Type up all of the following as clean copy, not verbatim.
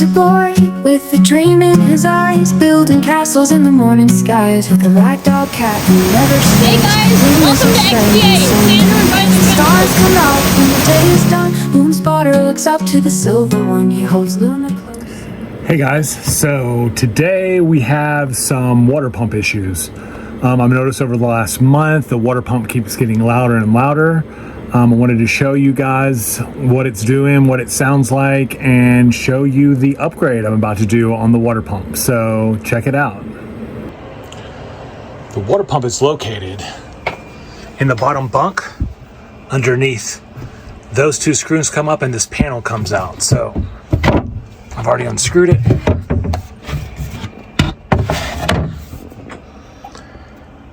There's a boy with a dream in his eyes, building castles in the morning skies with a ragdoll cat who never sleeps. Hey guys, welcome to XBA Xander and Bryan Adventures. Stars come out when the day is done. Moonspotter looks up to the silver one. He holds Luna close. Hey guys, so today we have some water pump issues. I've noticed over the last month the water pump keeps getting louder and louder. I wanted to show you guys what it's doing, what it sounds like, and show you the upgrade I'm about to do on the water pump. So check it out. The water pump is located in the bottom bunk underneath. Those two screws come up and this panel comes out. So I've already unscrewed it.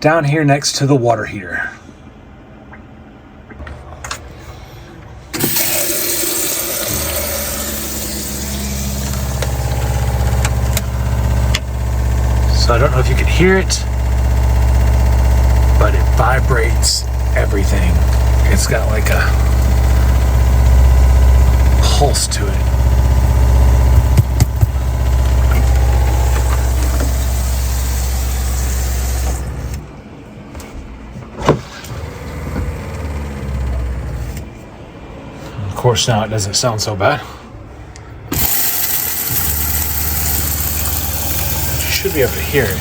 Down here next to the water heater. So I don't know if you can hear it, but it vibrates everything. It's got like a pulse to it. Of course, now it doesn't sound so bad. Should be able to hear it.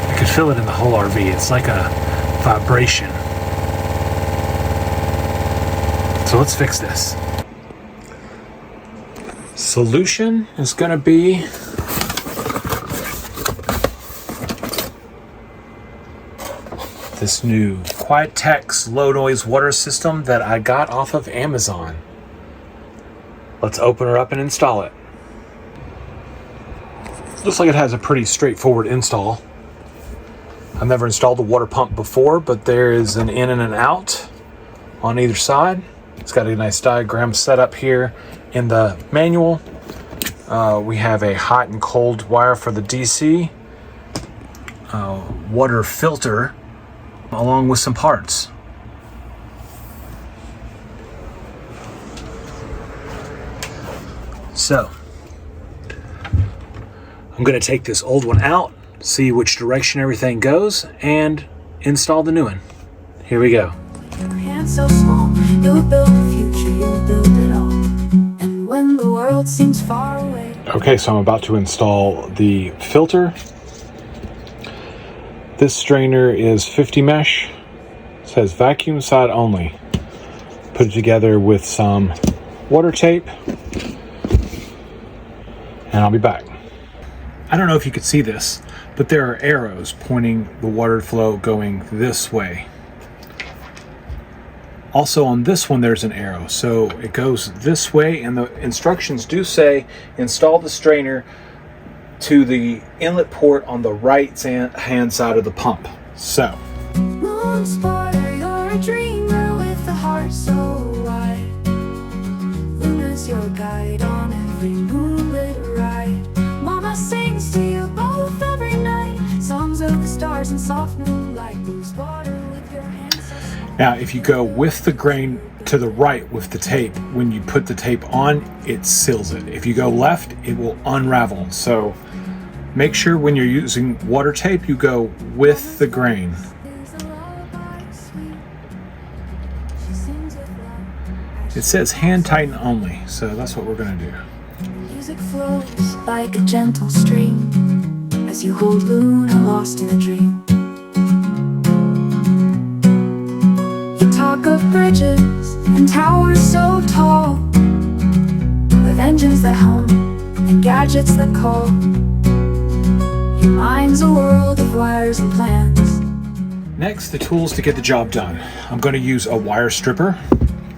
I could feel it in the whole RV. It's like a vibration. So let's fix this. Solution is going to be this new QuietTex low noise water system that I got off of Amazon. Let's open her up and install it. Looks like it has a pretty straightforward install. I've never installed a water pump before, but there is an in and an out on either side. It's got a nice diagram set up here in the manual. We have a hot and cold wire for the DC, water filter, along with some parts. So, I'm going to take this old one out, see which direction everything goes, and install the new one. Here we go. Your hands so small, you'll build the future, you'll build it all. And when the world seems far away. Okay, so I'm about to install the filter. This strainer is 50 mesh. It says vacuum side only. Put it together with some water tape. And I'll be back. I don't know if you could see this, but there are arrows pointing the water flow going this way. Also on this one there's an arrow, so it goes this way, and the instructions do say install the strainer to the inlet port on the right hand side of the pump. So Moonspotter, you're a dreamer with a heart so wide. Luna's your guide on every moonlit ride. Mama sings to you both every night, songs of the stars and soft moonlight. Moonspotter with your hands so small. now if you go with the grain to the right with the tape, when you put the tape on, it seals it. If you go left, it will unravel. So make sure when you're using water tape, you go with the grain. It says hand tighten only, so that's what we're going to do. Music flows like a gentle stream as you hold Luna lost in a dream. You talk of bridges and towers so tall, of engines that hum and gadgets that call. Your mind's a world of wires and plans. Next, the tools to get the job done. I'm going to use a wire stripper.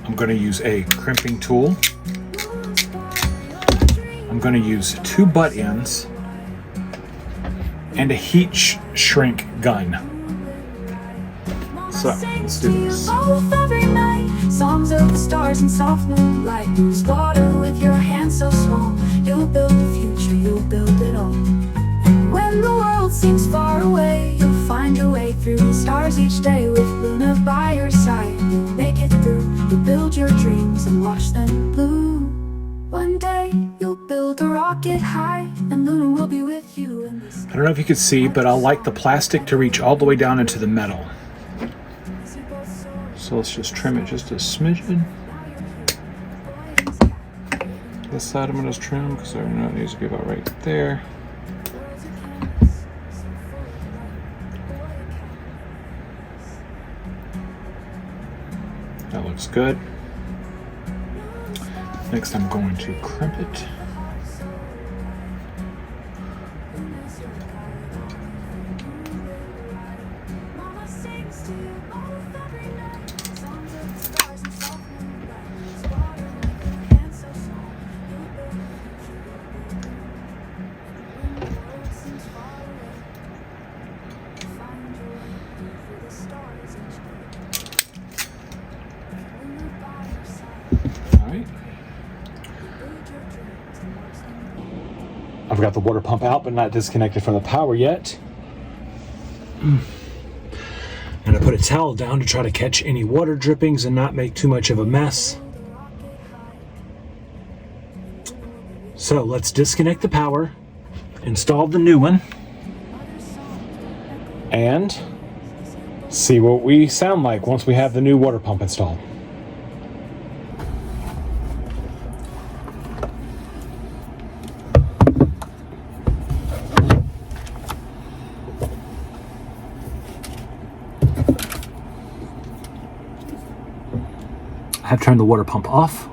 I'm going to use a crimping tool. I'm going to use 2 butt ends and a heat shrink gun. So let's do this. Songs of the stars and soft moonlight. Moonspotter with your hands so small. You'll build the future, you'll build it all. And when the world seems far away, you'll find your way through the stars each day with Luna by your side. You'll make it through, you'll build rocket high, and Luna will be with you in the sky. I don't know if you can see, but I like the plastic to reach all the way down into the metal. So let's just trim it just a smidgen. This side I'm going to trim because I know it needs to be about right there. That looks good. Next I'm going to crimp it. I've got the water pump out, but not disconnected from the power yet. And I put a towel down to try to catch any water drippings and not make too much of a mess. So let's disconnect the power, install the new one, and see what we sound like once we have the new water pump installed. I've turned the water pump off.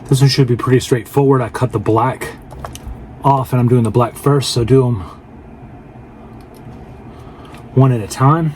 This one should be pretty straightforward. I cut the black off and I'm doing the black first, so do them one at a time.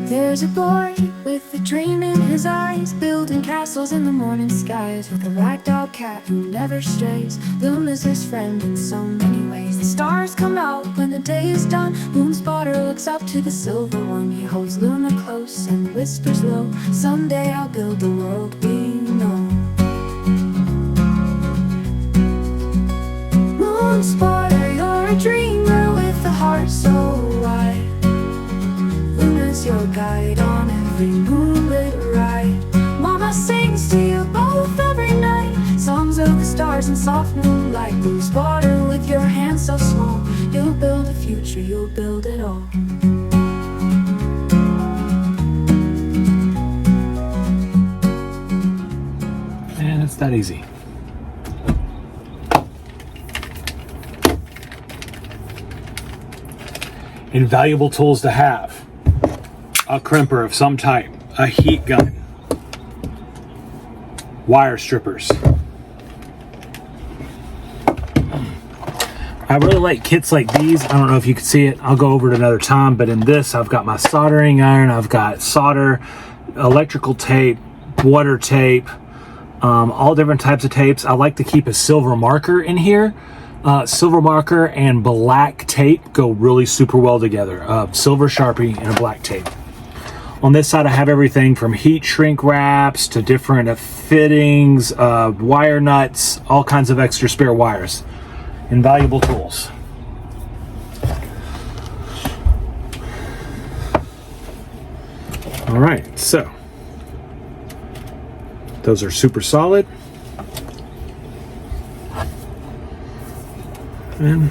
There's a boy with a dream in his eyes, building castles in the morning skies, with a ragdoll cat who never strays. Luna's his friend in so many ways. The stars come out when the day is done. Moonspotter looks up to the silver one. He holds Luna close and whispers low, someday I'll build the world we know. Moonspotter, you're a dreamer with a heart so wide. Luna's your guide on every moonlit ride. Mama sings to you both every night, songs of the stars and soft moonlight. Moonspotter, with your hands so small, you'll build a future, you'll build it all. And it's that easy. Invaluable tools to have: a crimper of some type, a heat gun, wire strippers. I really like kits like these. I don't know if you can see it. I'll go over it another time, but in this I've got my soldering iron, I've got solder, electrical tape, water tape, all different types of tapes. I like to keep a silver marker in here. Silver marker and black tape go really super well together. Silver Sharpie and a black tape. On this side, I have everything from heat shrink wraps to different fittings, wire nuts, all kinds of extra spare wires. Invaluable tools. All right, so those are super solid. And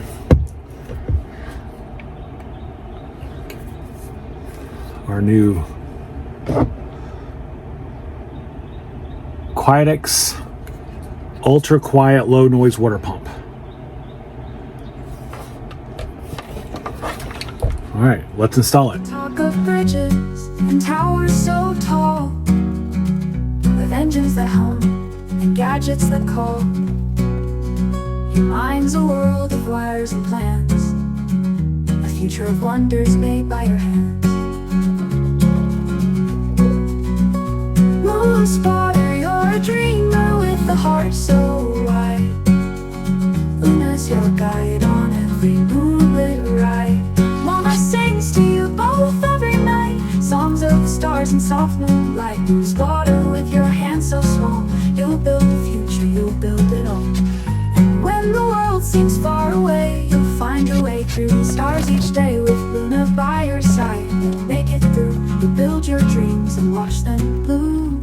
our new Quietex ultra quiet low noise water pump. All right, let's install it. Talk of bridges and towers so tall, with engines that hum and gadgets that call. Your mind's a world of wires and plans, a future of wonders made by your hands. Moonspotter, you're a dreamer with a heart so wide. Luna's your guide on every moonlit ride. Mama sings to you both every night, songs of the stars and soft moonlight. Moonspotter, with your hands so small, you'll build the future, you'll build it all. And when the world seems far away, you'll find your way through the stars each day. With Luna by your side, you'll make it through. You'll build your dreams and watch them bloom.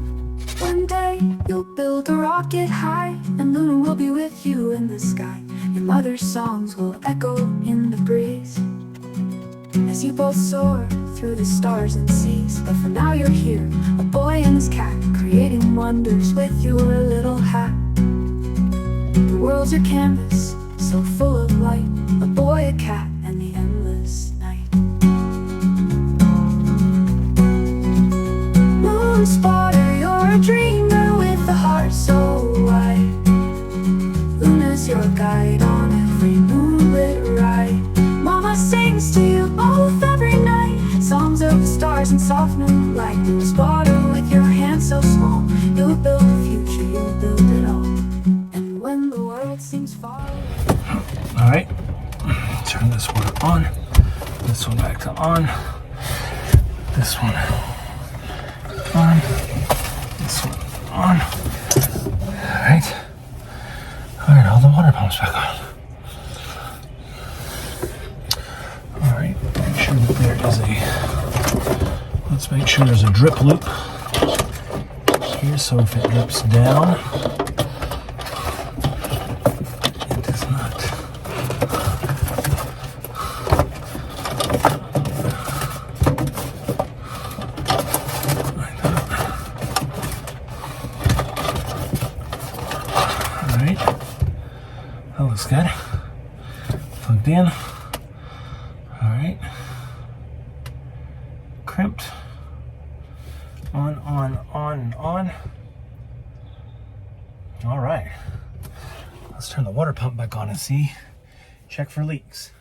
One day, you'll build a rocket high, and Luna will be with you in the sky. Your mother's songs will echo in the breeze as you both soar through the stars and seas. But for now you're here, a boy and his cat, creating wonders with your little hat. The world's your canvas, so full of light, a boy, a cat, and the endless night. Moonspotter, you're a dreamer with a heart so wide. Luna's your guide on every moonlit ride. Mama sings to you both every night, songs of the stars and soft moonlight. Moonspotter, with your hands so small, you'll build the future, you'll build it all. And when the world seems far away. All right, turn this one on, this one back to on, this one on, this one on. All right, all the water pumps back on. All right, make sure that there is let's make sure there's a drip loop here, so if it drips down, it does not. Like that. All right, that looks good. Plugged in. All right. Crimped. On. All right. Let's turn the water pump back on and see. Check for leaks.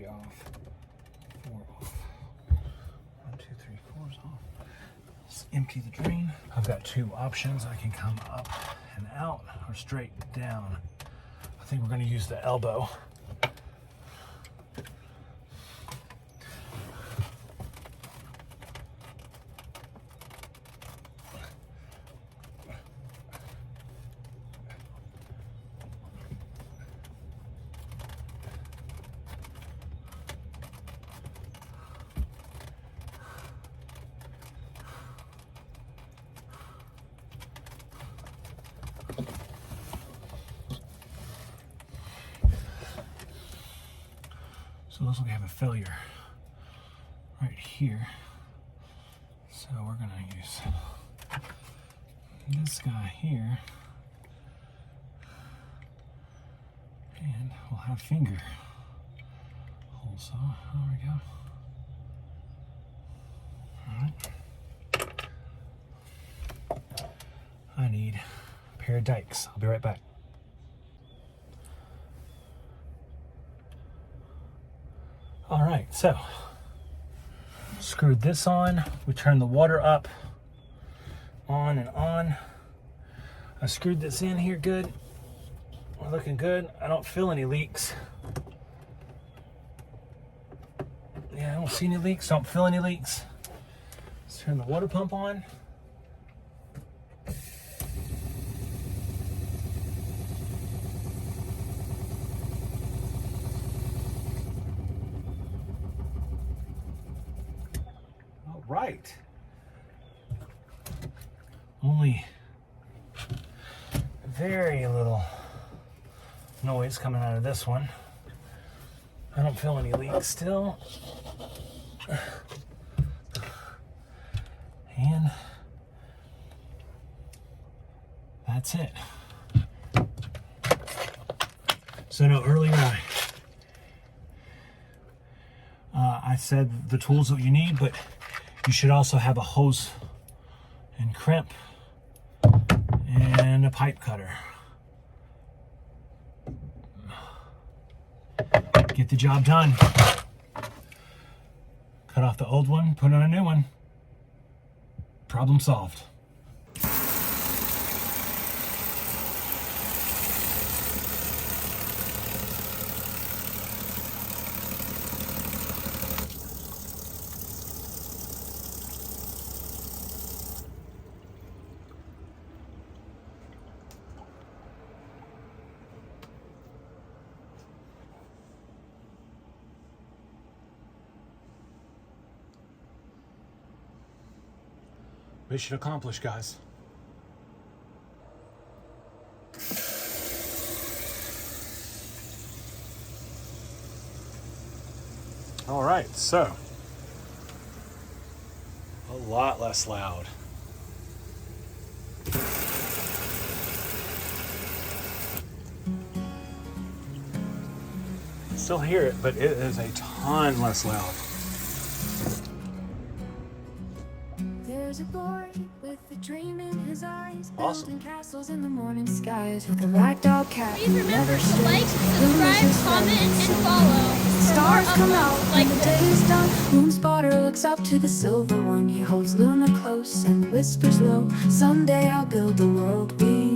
off. 4 off. 1, 2, 3, 4's off. Let's empty the drain. I've got 2 options. I can come up and out or straight down. I think we're going to use the elbow. So it looks like we have a failure right here. So we're gonna use this guy here, and we'll have finger hole saw. There we go. All right. I need a pair of dikes. I'll be right back. All right, so screwed this on. We turn the water up, on and on. I screwed this in here good. We're looking good. I don't feel any leaks. Yeah, I don't see any leaks, don't feel any leaks. Let's turn the water pump on. Right. Only very little noise coming out of this one. I don't feel any leaks still. And that's it. So no, earlier I said the tools that you need, but you should also have a hose and crimp and a pipe cutter. Get the job done. Cut off the old one, put on a new one. Problem solved. Mission accomplished, guys. All right, so a lot less loud. Still hear it, but it is a ton less loud. There's a boy with a dream in his eyes, Awesome. building castles in the morning skies with a ragdoll cat. Please remember never to sleeps. like, Lumina's subscribe, his comment, friend, and follow. Stars for come more out uploads when like the day this. is done. Moonspotter looks up to the silver one. He holds Luna close and whispers low, someday I'll build the world we